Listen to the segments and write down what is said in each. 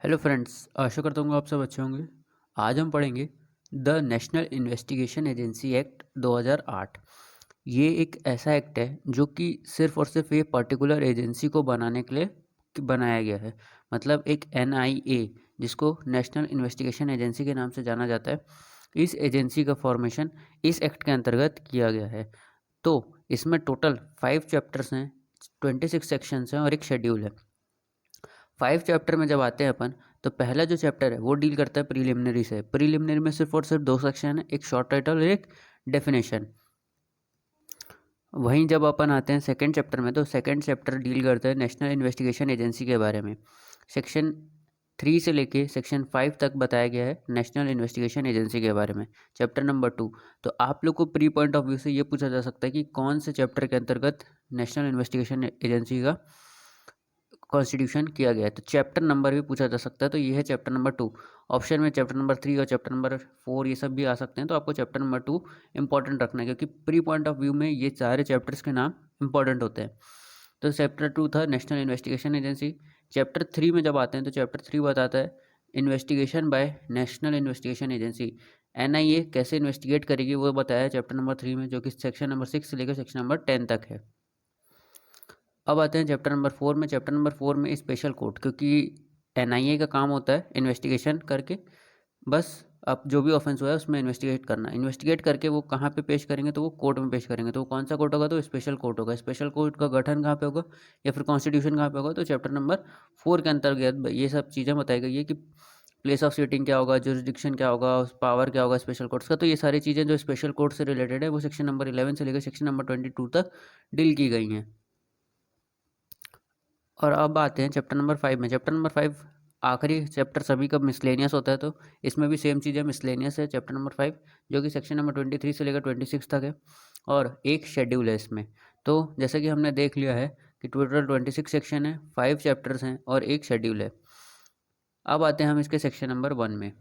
Hello friends, आशा करता हूँ आप सब अच्छे होंगे। आज हम पढ़ेंगे the national investigation agency act 2008। ये एक ऐसा एक्ट है जो कि सिर्फ और सिर्फ ये पर्टिकुलर एजेंसी को बनाने के लिए बनाया गया है। मतलब एक NIA, जिसको नेशनल इन्वेस्टिगेशन एजेंसी के नाम से जाना जाता है, इस एजेंसी का फॉर्मेशन इस एक्ट के अंतर्गत किया गया है। तो इसमें टोटल 5 चैप्टर्स हैं, 26 सेक्शंस हैं और एक शेड्यूल है। 5 चैप्टर में जब आते हैं अपन, तो पहला जो चैप्टर है वो डील करता है प्रीलिमिनरी से। प्रीलिमिनरी में सिर्फ और सिर्फ 2 सेक्शन है, एक शॉर्ट टाइटल और एक डेफिनेशन। वहीं जब अपन आते हैं सेकंड चैप्टर में, तो सेकंड चैप्टर डील करता है नेशनल इन्वेस्टिगेशन एजेंसी के बारे में। सेक्शन 3 से लेके सेक्शन 5 तक बताया गया है नेशनल इन्वेस्टिगेशन एजेंसी के बारे में। चैप्टर नंबर 2, तो आप लोग को प्री पॉइंट ऑफ व्यू से ये पूछा जा सकता है कि कौन से चैप्टर के अंतर्गत नेशनल इन्वेस्टिगेशन एजेंसी का कॉन्स्टिट्यूशन किया गया है। तो चैप्टर नंबर भी पूछा जा सकता है, तो ये है चैप्टर नंबर 2। ऑप्शन में चैप्टर नंबर 3 और चैप्टर नंबर 4 ये सब भी आ सकते हैं, तो आपको चैप्टर नंबर 2 इंपॉर्टेंट रखना है, क्योंकि प्री पॉइंट ऑफ व्यू में ये सारे चैप्टर्स के नाम इंपॉर्टेंट होते हैं। तो चैप्टर 2 था नेशनल इन्वेस्टिगेशन एजेंसी। चैप्टर 3 में जब आते हैं, तो चैप्टर 3 बताता है investigation by national investigation agency. NIA कैसे इन्वेस्टिगेट करेगी वो बताया है चैप्टर नंबर 3 में, जो कि सेक्शन नंबर 6 से लेकर सेक्शन नंबर 10 तक है। अब आते हैं चैप्टर नंबर 4 में। चैप्टर नंबर 4 में स्पेशल कोर्ट, क्योंकि NIA का काम होता है इन्वेस्टिगेशन करके, बस अब जो भी ऑफेंस हुआ है उसमें इन्वेस्टिगेट करना। इन्वेस्टिगेट करके वो कहाँ पे पेश करेंगे, तो वो कोर्ट में पेश करेंगे। तो वो कौन सा कोर्ट होगा, तो स्पेशल कोर्ट होगा। स्पेशल कोर्ट का गठन कहाँ पे होगा या फिर कॉन्स्टिट्यूशन कहाँ पे होगा, तो चैप्टर नंबर 4 के अंतर्गत ये सब चीज़ें बताई गई है कि प्लेस ऑफ सीटिंग क्या होगा, जुरिसडिक्शन क्या होगा, पावर क्या होगा स्पेशल कोर्ट्स का। तो ये सारी चीज़ें जो स्पेशल कोर्ट से रिलेटेड है वो सेक्शन नंबर 11 से लेकर सेक्शन नंबर 22 तक डील की गई हैं। और अब आते हैं चैप्टर नंबर 5 में। चैप्टर नंबर 5 आखिरी चैप्टर सभी का मिसलेनियस होता है, तो इसमें भी सेम चीज़ें मिसलेनियस है। चैप्टर नंबर 5 जो कि सेक्शन नंबर 23 से लेकर 26 तक है, और एक शेड्यूल है इसमें। तो जैसे कि हमने देख लिया है कि टोटल 26 सेक्शन है, 5 चैप्टर्स हैं और एक शेड्यूल है। अब आते हैं हम इसके सेक्शन नंबर 1 में।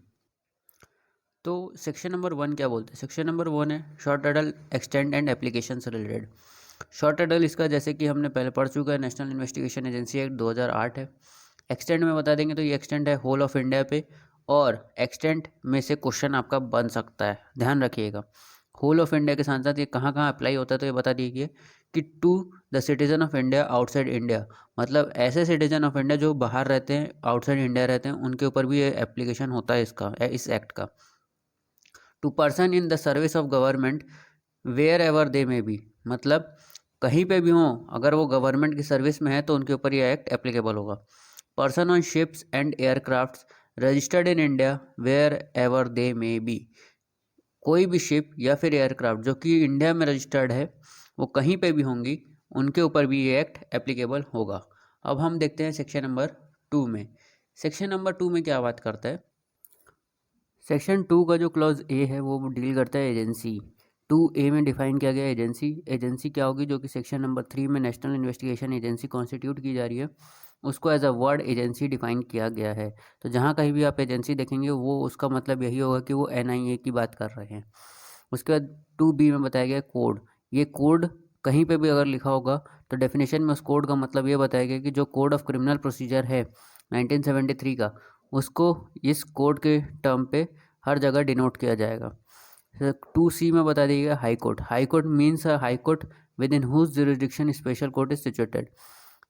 तो सेक्शन नंबर 1 क्या बोलते हैं? सेक्शन नंबर 1 है short title extend and application से रिलेटेड। शॉर्ट टाइटल इसका जैसे कि हमने पहले पढ़ चुका है, नेशनल इन्वेस्टिगेशन एजेंसी एक्ट 2008 है। एक्सटेंड में बता देंगे तो ये एक्सटेंड है होल ऑफ इंडिया पे, और एक्सटेंड में से क्वेश्चन आपका बन सकता है, ध्यान रखिएगा। होल ऑफ इंडिया के साथ साथ ये कहाँ कहाँ अप्लाई होता है, तो ये बता दीजिए कि to the citizen of India outside India, मतलब ऐसे सिटीजन ऑफ इंडिया जो बाहर रहते हैं, आउटसाइड इंडिया रहते हैं, उनके ऊपर भी ये एप्लीकेशन होता है इसका, इस एक्ट का। To person in the service of government wherever they may be, मतलब कहीं पे भी हों, अगर वो गवर्नमेंट की सर्विस में है तो उनके ऊपर ये एक्ट एप्लीकेबल होगा। Person on ships and aircrafts registered in India wherever they may be, कोई भी शिप या फिर एयरक्राफ्ट जो कि इंडिया में रजिस्टर्ड है, वो कहीं पे भी होंगी, उनके ऊपर भी ये एक्ट एप्लीकेबल होगा। अब हम देखते हैं सेक्शन नंबर 2 में। सेक्शन नंबर 2 में क्या बात करता है? सेक्शन 2 का जो क्लॉज ए है वो डील करता है एजेंसी। 2A में डिफाइन किया गया है एजेंसी। एजेंसी क्या होगी, जो कि सेक्शन नंबर 3 में नेशनल इन्वेस्टिगेशन एजेंसी कॉन्स्टिट्यूट की जा रही है, उसको as a word agency define किया गया है। तो जहाँ कहीं भी आप एजेंसी देखेंगे वो उसका मतलब यही होगा कि वो NIA की बात कर रहे हैं। उसके बाद 2B में बताया गया कोड। ये कोड कहीं पे भी अगर लिखा होगा तो डेफिनेशन में उस कोड का मतलब ये बताया गया कि जो कोड ऑफ क्रिमिनल प्रोसीजर है 1973 का, उसको इस कोड के टर्म पे हर जगह डिनोट किया जाएगा। 2C में बता दिएगा high court. High court means high court within whose jurisdiction special court is situated,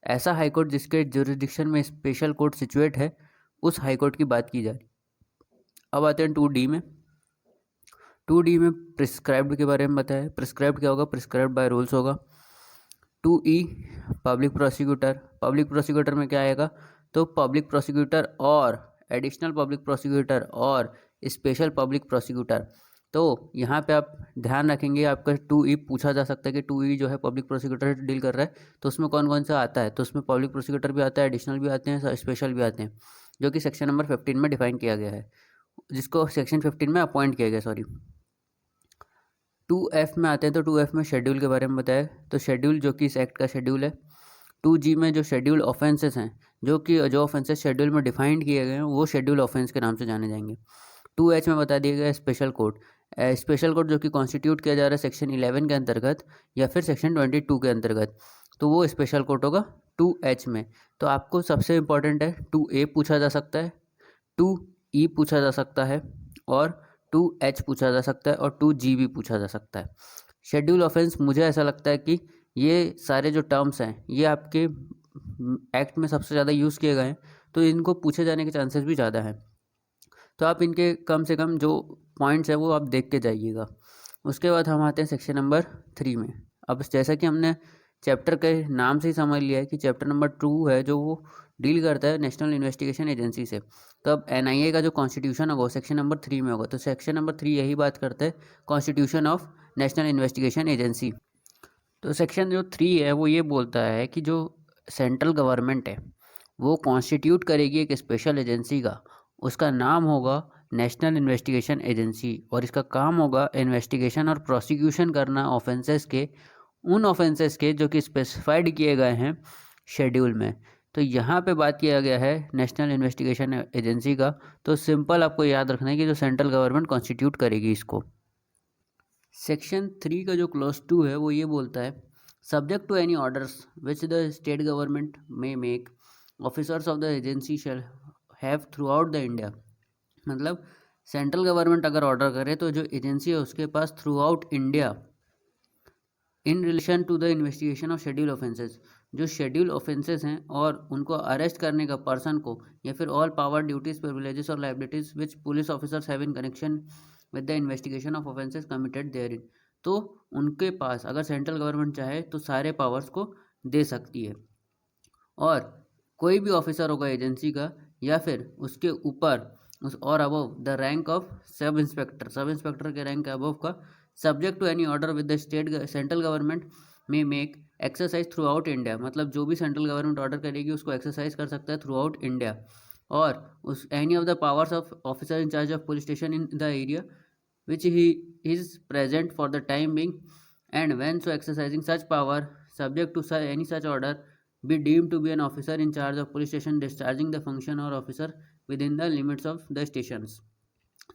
ऐसा हाई कोर्ट जिसके जुरिसडिक्शन में स्पेशल कोर्ट सिचुएट है, उस हाई कोर्ट की बात की जा रही। अब आते हैं 2D में। 2D में प्रिस्क्राइब्ड के बारे में बताया। प्रिस्क्राइब्ड क्या होगा? प्रिस्क्राइब्ड बाय रूल्स होगा। 2E public prosecutor. Public prosecutor में क्या आएगा? तो पब्लिक प्रोसिक्यूटर और एडिशनल पब्लिक प्रोसिक्यूटर और स्पेशल पब्लिक प्रोसिक्यूटर। तो यहाँ पे आप ध्यान रखेंगे, आपका 2E पूछा जा सकता है कि 2E जो है पब्लिक प्रोसिक्यूटर से डील कर रहा है, तो उसमें कौन कौन सा आता है? तो उसमें पब्लिक प्रोसिक्यूटर भी आता है, एडिशनल भी आते हैं, स्पेशल भी आते हैं, जो कि सेक्शन नंबर 15 में डिफाइन किया गया है, जिसको सेक्शन 15 में अपॉइंट किया गया, सॉरी। 2F में आते हैं, तो 2F में शेड्यूल के बारे में बताया। तो शेड्यूल जो कि इस एक्ट का शेड्यूल है। 2G में जो शेड्यूल ऑफेंसेस हैं, जो ऑफेंसेस शेड्यूल में डिफाइंड किए गए हैं, वो शेड्यूल ऑफेंस के नाम से जाने जाएंगे। 2H में बता दिया गया स्पेशल कोर्ट। स्पेशल कोर्ट जो कि कॉन्स्टिट्यूट किया जा रहा है सेक्शन 11 के अंतर्गत या फिर सेक्शन 22 के अंतर्गत, तो वो स्पेशल कोर्ट होगा 2H में। तो आपको सबसे इंपॉर्टेंट है 2A पूछा जा सकता है, 2E पूछा जा सकता है और 2H पूछा जा सकता है और 2G भी पूछा जा सकता है। शेड्यूल ऑफेंस, मुझे ऐसा लगता है कि ये सारे जो टर्म्स हैं ये आपके एक्ट में सबसे ज़्यादा यूज़ किए गए हैं, तो इनको पूछे जाने के चांसेस भी ज़्यादा हैं। तो आप इनके कम से कम जो पॉइंट्स हैं वो आप देख के जाइएगा। उसके बाद हम आते हैं सेक्शन नंबर 3 में। अब जैसा कि हमने चैप्टर के नाम से ही समझ लिया है कि चैप्टर नंबर 2 है जो वो डील करता है नेशनल इन्वेस्टिगेशन एजेंसी से। तो अब NIA का जो कॉन्स्टिट्यूशन होगा वो सेक्शन नंबर 3 में होगा। तो सेक्शन नंबर 3 यही बात करता है constitution of national investigation agency. तो सेक्शन जो 3 है वो ये बोलता है कि जो सेंट्रल गवर्नमेंट है वो कॉन्स्टिट्यूट करेगी एक स्पेशल एजेंसी का, उसका नाम होगा नेशनल इन्वेस्टिगेशन एजेंसी, और इसका काम होगा इन्वेस्टिगेशन और प्रोसिक्यूशन करना ऑफेंसेस के, उन ऑफेंसेस के जो कि स्पेसिफाइड किए गए हैं शेड्यूल में। तो यहाँ पे बात किया गया है नेशनल इन्वेस्टिगेशन एजेंसी का। तो सिंपल आपको याद रखना है कि जो सेंट्रल गवर्नमेंट कॉन्स्टिट्यूट करेगी इसको। सेक्शन 3 का जो क्लॉज 2 है वो ये बोलता है subject to any orders which the state government may make officers of the agency shall have throughout the India. मतलब सेंट्रल गवर्नमेंट अगर ऑर्डर करे तो जो एजेंसी है उसके पास throughout India in relation to the investigation of schedule offences, जो schedule offences हैं और उनको अरेस्ट करने का पर्सन को, या फिर ऑल पावर ड्यूटीज प्रिविलेजेस और liabilities which police officers have in connection with the investigation of offences committed therein. तो उनके पास अगर सेंट्रल गवर्नमेंट चाहे तो सारे पावर्स को दे सकती है। और कोई भी ऑफिसर होगा एजेंसी का या फिर उसके ऊपर उस और above the rank of sub inspector के रैंक के अबव का, subject to any order with the state central government may make exercise throughout India. मतलब जो भी सेंट्रल गवर्नमेंट ऑर्डर करेगी उसको एक्सरसाइज कर सकता है थ्रू आउट इंडिया। और उस any of the powers of officer in charge of police station in the area which he is present for the time being, and when so exercising such power subject to any such order be deemed to be an officer in charge of police station discharging the function or officer within the limits of the stations।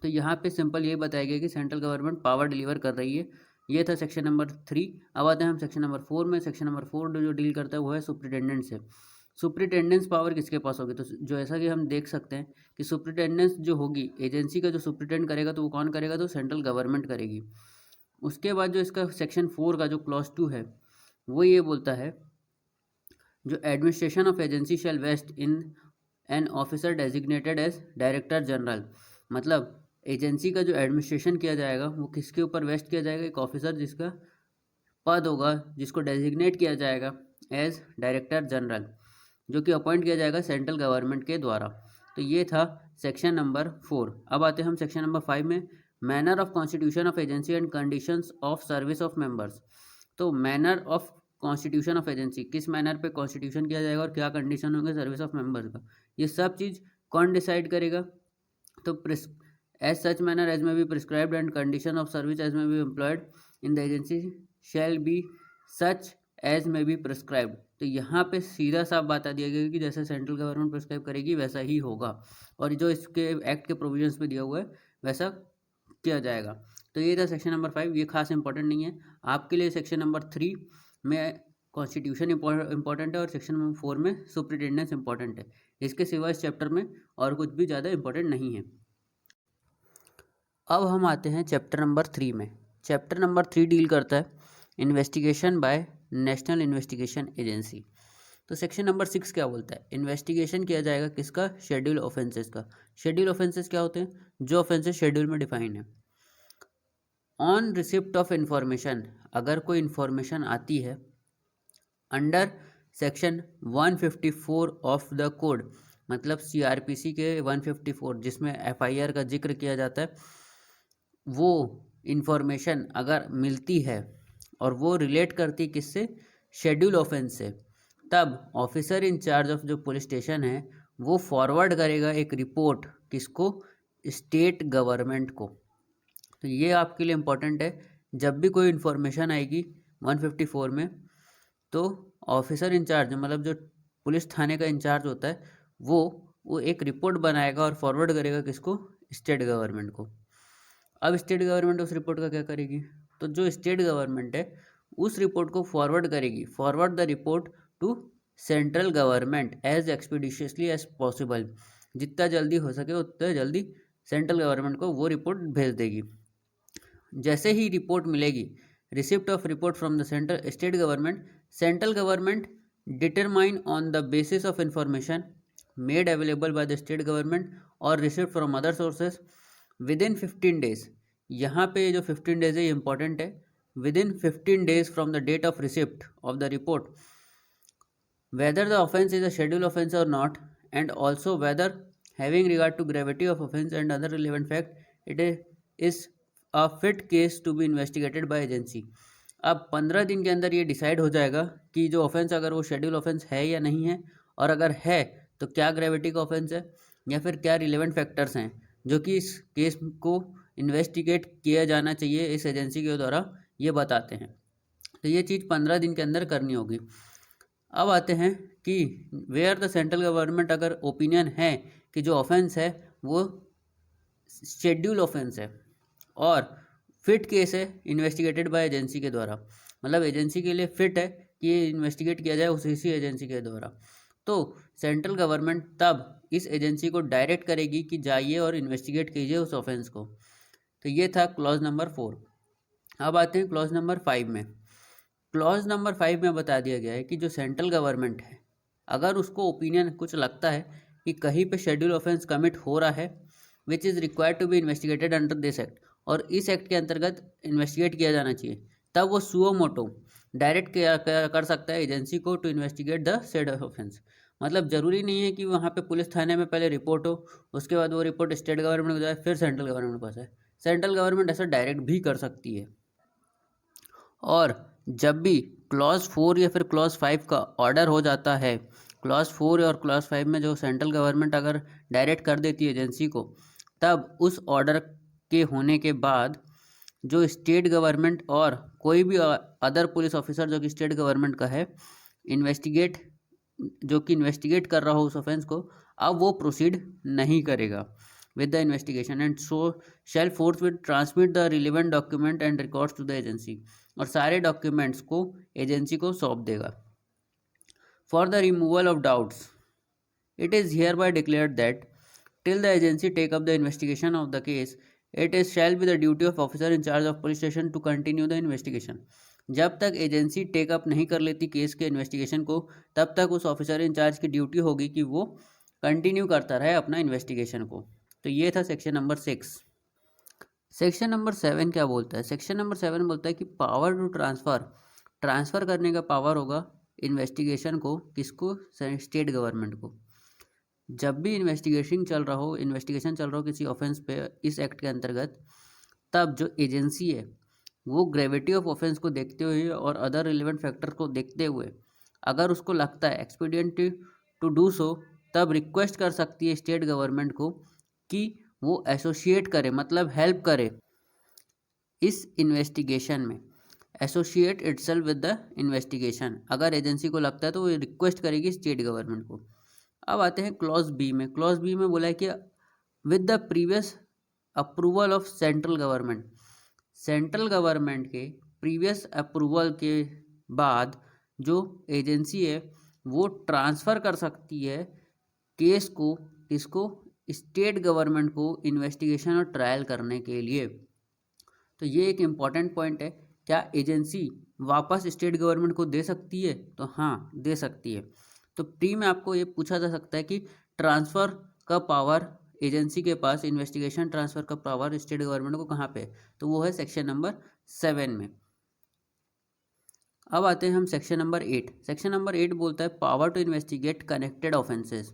तो यहाँ पे simple ये बताया गया कि central government power deliver कर रही है। ये था सेक्शन नंबर 3। अब आते हैं हम सेक्शन नंबर 4 में। सेक्शन नंबर 4 जो डील करता है वो है सुप्रिटेंडेंट से। सुप्रिटेंडेंस पावर किसके पास होगी? तो जो ऐसा कि हम देख सकते हैं कि सुप्रिटेंडेंस जो होगी एजेंसी का, जो सुप्रिटेंड करेगा तो वो कौन करेगा? तो सेंट्रल गवर्नमेंट करेगी। उसके बाद जो इसका सेक्शन 4 का जो क्लॉज 2 है वो ये बोलता है जो administration of agency shall vest in an officer designated as director general. मतलब एजेंसी का जो एडमिनिस्ट्रेशन किया जाएगा वो किसके ऊपर वेस्ट किया जाएगा? एक ऑफिसर जिसका पद होगा, जिसको डेजिग्नेट किया जाएगा एज डायरेक्टर जनरल, जो कि अपॉइंट किया जाएगा सेंट्रल गवर्नमेंट के द्वारा। तो ये था सेक्शन नंबर 4। अब आते हैं हम सेक्शन नंबर 5 में, manner of constitution of agency and conditions of service of members. तो manner of constitution of agency, किस मैनर पे कॉन्स्टिट्यूशन किया जाएगा और क्या कंडीशन होंगे सर्विस ऑफ मेंबर्स का, ये सब चीज़ कौन डिसाइड करेगा? तो as such manner as may be prescribed and condition of service as may be employed in the agency shall be such as may be prescribed. तो यहाँ पे सीधा साफ बता दिया गया कि जैसे सेंट्रल गवर्नमेंट प्रिस्क्राइब करेगी वैसा ही होगा, और जो इसके एक्ट के प्रोविजंस पे दिया हुआ है वैसा किया जाएगा। तो ये था सेक्शन नंबर 5। ये खास इंपॉर्टेंट नहीं है आपके लिए। सेक्शन नंबर 3 में कॉन्स्टिट्यूशन इंपॉर्टेंट है और सेक्शन नंबर 4 में सुप्रिटेंडेंस इंपॉर्टेंट है। इसके सिवा इस चैप्टर में और कुछ भी ज़्यादा इंपॉर्टेंट नहीं है। अब हम आते हैं चैप्टर नंबर 3 में। चैप्टर नंबर 3 डील करता है investigation by national investigation agency. तो सेक्शन नंबर 6 क्या बोलता है? इन्वेस्टिगेशन किया जाएगा किसका? शेड्यूल ऑफेंसेस का। शेड्यूल ऑफेंसेस क्या होते हैं? जो ऑफेंसेस शेड्यूल में डिफाइन है। ऑन रिसिप्ट ऑफ इंफॉर्मेशन, अगर कोई इंफॉर्मेशन आती है under section 154 of the code, मतलब CRPC के 154 जिसमें FIR का जिक्र किया जाता है, वो इंफॉर्मेशन अगर मिलती है और वो रिलेट करती किससे? शेड्यूल ऑफेंस से, तब ऑफिसर इन चार्ज ऑफ जो पुलिस स्टेशन है वो फॉरवर्ड करेगा एक रिपोर्ट, किसको? स्टेट गवर्नमेंट को। तो ये आपके लिए इम्पोर्टेंट है। जब भी कोई इन्फॉर्मेशन आएगी 154 में, तो ऑफिसर इंचार्ज मतलब जो पुलिस थाने का इंचार्ज होता है वो एक रिपोर्ट बनाएगा और फॉरवर्ड करेगा किसको? स्टेट गवर्नमेंट को। अब स्टेट गवर्नमेंट उस रिपोर्ट का क्या करेगी? तो जो स्टेट गवर्नमेंट है उस रिपोर्ट को फॉरवर्ड करेगी, forward the report to central government as expeditiously as possible. जितना जल्दी हो सके उतना जल्दी सेंट्रल गवर्नमेंट को वो रिपोर्ट भेज देगी। जैसे ही रिपोर्ट मिलेगी, receipt of report from the central government determine on the basis of information made available by the state government और receipt from other sources within 15 days. यहाँ पे जो 15 डेज है ये इंपॉर्टेंट है। Within 15 days from the date of receipt of the report whether the offence is a scheduled offence or not, and also whether having regard to gravity of offence and other relevant fact it is a fit case to be investigated by agency। अब 15 दिन के अंदर ये decide हो जाएगा कि जो offence अगर वो शेड्यूल ऑफेंस है या नहीं है, और अगर है तो क्या ग्रेविटी का ऑफेंस है या फिर क्या रिलेवेंट फैक्टर्स हैं जो कि इस केस को इन्वेस्टिगेट किया जाना चाहिए इस एजेंसी के द्वारा, ये बताते हैं। तो ये चीज़ 15 दिन के अंदर करनी होगी। अब आते हैं कि वेयर द सेंट्रल गवर्नमेंट अगर ओपिनियन है कि जो ऑफेंस है वो शेड्यूल ऑफेंस है और फिट केस है इन्वेस्टिगेटेड बाय एजेंसी के द्वारा, मतलब एजेंसी के लिए फिट है कि ये इन्वेस्टिगेट किया जाए उसी एजेंसी के द्वारा, तो सेंट्रल गवर्नमेंट तब इस एजेंसी को डायरेक्ट करेगी कि जाइए और इन्वेस्टिगेट कीजिए उस ऑफेंस को। तो ये था क्लॉज नंबर 4। अब आते हैं क्लॉज नंबर 5 में। क्लॉज नंबर 5 में बता दिया गया है कि जो सेंट्रल गवर्नमेंट है अगर उसको ओपिनियन कुछ लगता है कि कहीं पे शेड्यूल ऑफेंस कमिट हो रहा है which is required to be investigated under this act, और इस एक्ट के अंतर्गत इन्वेस्टिगेट किया जाना चाहिए, तब वो सुओ मोटो डायरेक्ट कर सकता है एजेंसी को to investigate the said offence. मतलब ज़रूरी नहीं है कि वहाँ पे पुलिस थाने में पहले रिपोर्ट हो, उसके बाद वो रिपोर्ट स्टेट गवर्नमेंट को जाए फिर सेंट्रल गवर्नमेंट के पास है। सेंट्रल गवर्नमेंट ऐसा डायरेक्ट भी कर सकती है। और जब भी क्लॉज 4 या फिर क्लॉज 5 का ऑर्डर हो जाता है, क्लॉज 4 और क्लॉज 5 में जो सेंट्रल गवर्नमेंट अगर डायरेक्ट कर देती है एजेंसी को, तब उस ऑर्डर के होने के बाद जो स्टेट गवर्नमेंट और कोई भी अदर पुलिस ऑफिसर जो कि स्टेट गवर्नमेंट का है जो कि इन्वेस्टिगेट कर रहा हो उस ऑफेंस को, अब वो प्रोसीड नहीं करेगा with the investigation and so shall forthwith transmit the relevant document and records to the agency, और सारे डॉक्यूमेंट्स को एजेंसी को सौंप देगा। For the removal of doubts it is hereby declared that till the agency take up the investigation of the case it is shall be the duty of officer in charge of police station to continue the investigation। जब तक agency take up नहीं कर लेती case के investigation को, तब तक उस ऑफिसर इंचार्ज की ड्यूटी होगी कि वो कंटिन्यू करता रहे अपना इन्वेस्टिगेशन को। तो ये था सेक्शन नंबर 6। सेक्शन नंबर 7 क्या बोलता है? सेक्शन नंबर 7 बोलता है कि पावर टू ट्रांसफ़र करने का पावर होगा इन्वेस्टिगेशन को, किसको? स्टेट गवर्नमेंट को। जब भी इन्वेस्टिगेशन चल रहा हो किसी ऑफेंस पे इस एक्ट के अंतर्गत, तब जो एजेंसी है वो ग्रेविटी ऑफ ऑफेंस को देखते हुए और अदर रिलेवेंट फैक्टर को देखते हुए अगर उसको लगता है एक्सपीडिएंट टू डू सो, तब रिक्वेस्ट कर सकती है स्टेट गवर्नमेंट को कि वो एसोसिएट करे, मतलब हेल्प करे इस इन्वेस्टिगेशन में, associate itself with the investigation. अगर एजेंसी को लगता है तो वो रिक्वेस्ट करेगी स्टेट गवर्नमेंट को। अब आते हैं क्लॉज बी में। क्लॉज बी में बोला है कि with the previous approval of central government, central government के प्रीवियस अप्रूवल के बाद जो एजेंसी है वो ट्रांसफ़र कर सकती है केस को, किसको? स्टेट गवर्नमेंट को इन्वेस्टिगेशन और ट्रायल करने के लिए। तो ये एक इम्पॉर्टेंट पॉइंट है। क्या एजेंसी वापस स्टेट गवर्नमेंट को दे सकती है? तो हाँ, दे सकती है। तो प्री में आपको ये पूछा जा सकता है कि ट्रांसफ़र का पावर एजेंसी के पास, इन्वेस्टिगेशन ट्रांसफ़र का पावर स्टेट गवर्नमेंट को कहाँ पे? तो वो है सेक्शन नंबर 7 में। अब आते हैं हम सेक्शन नंबर 8। सेक्शन नंबर 8 बोलता है power to investigate connected offences,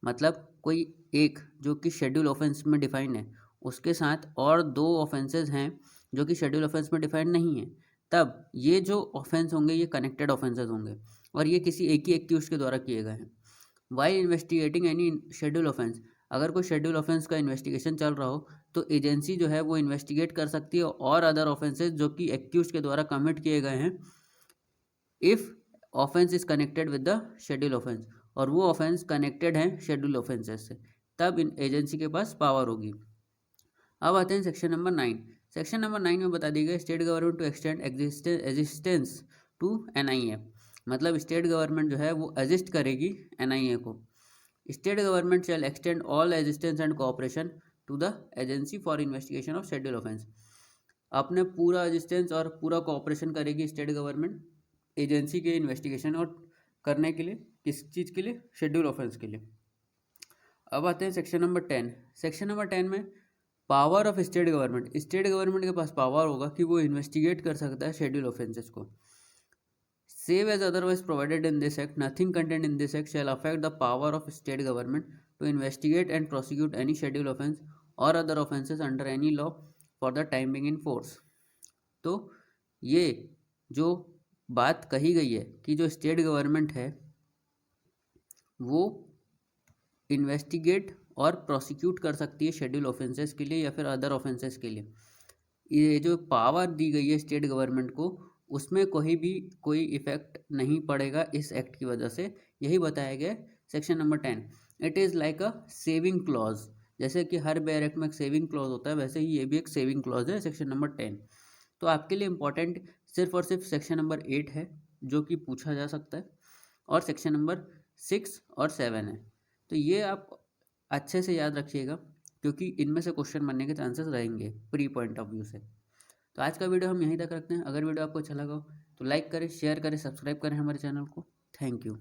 मतलब कोई एक जो कि शेड्यूल ऑफेंस में डिफाइंड है उसके साथ और 2 ऑफेंसेस हैं जो कि शेड्यूल ऑफेंस में डिफाइंड नहीं है, तब ये जो ऑफेंस होंगे ये कनेक्टेड ऑफेंसेस होंगे और ये किसी एक ही एक्यूज के द्वारा किए गए हैं। While investigating any schedule offence, अगर कोई शेड्यूल ऑफेंस का इन्वेस्टिगेशन चल रहा हो तो एजेंसी जो है वो इन्वेस्टिगेट कर सकती है और अदर ऑफेंसेस जो कि एक्यूज के द्वारा कमिट किए गए हैं, if offence is connected with the schedule offence, और वो ऑफेंस कनेक्टेड हैं शेड्यूल ऑफेंसेस से, तब इन एजेंसी के पास पावर होगी। अब आते हैं सेक्शन नंबर 9। सेक्शन नंबर 9 में बता दी गई state government to extend existence to NIA, मतलब स्टेट गवर्नमेंट जो है वो एग्जिस्ट करेगी NIA को। State government shall extend all assistance and cooperation to the agency for investigation of schedule offence. अपने पूरा एसिस्टेंस और पूरा कोऑपरेशन करेगी स्टेट गवर्नमेंट एजेंसी के इन्वेस्टिगेशन और करने के लिए, किस चीज़ के लिए, शेड्यूल ऑफेंस के लिए। अब आते हैं सेक्शन नंबर 10। सेक्शन नंबर 10 में power of state government, state government के पास पावर होगा कि वो इन्वेस्टिगेट कर सकता है शेड्यूल ऑफेंसेस को। Save as otherwise provided in this act, nothing contained in this act shall affect the power of state government to investigate and prosecute any schedule offence or other offences under any law for the time being in force। तो ये जो बात कही गई है कि जो state government है वो इन्वेस्टिगेट और प्रोसिक्यूट कर सकती है शेड्यूल ऑफेंसेस के लिए या फिर अदर ऑफेंसेस के लिए, ये जो पावर दी गई है स्टेट गवर्नमेंट को उसमें कोई इफेक्ट नहीं पड़ेगा इस एक्ट की वजह से। यही बताया गया section number 10। It is like a saving clause, जैसे कि हर बेयर एक्ट में एक सेविंग क्लॉज होता है, वैसे ही ये भी एक सेविंग क्लॉज है सेक्शन नंबर 10। तो आपके लिए इम्पॉर्टेंट सिर्फ और सिर्फ सेक्शन नंबर 8 है जो कि पूछा जा सकता है, और सेक्शन नंबर 6 और 7 है। तो ये आप अच्छे से याद रखिएगा क्योंकि इनमें से क्वेश्चन बनने के चांसेस रहेंगे प्री पॉइंट ऑफ व्यू से। तो आज का वीडियो हम यहीं तक रखते हैं। अगर वीडियो आपको अच्छा लगा हो तो लाइक करें, शेयर करें, सब्सक्राइब करें हमारे चैनल को। Thank you.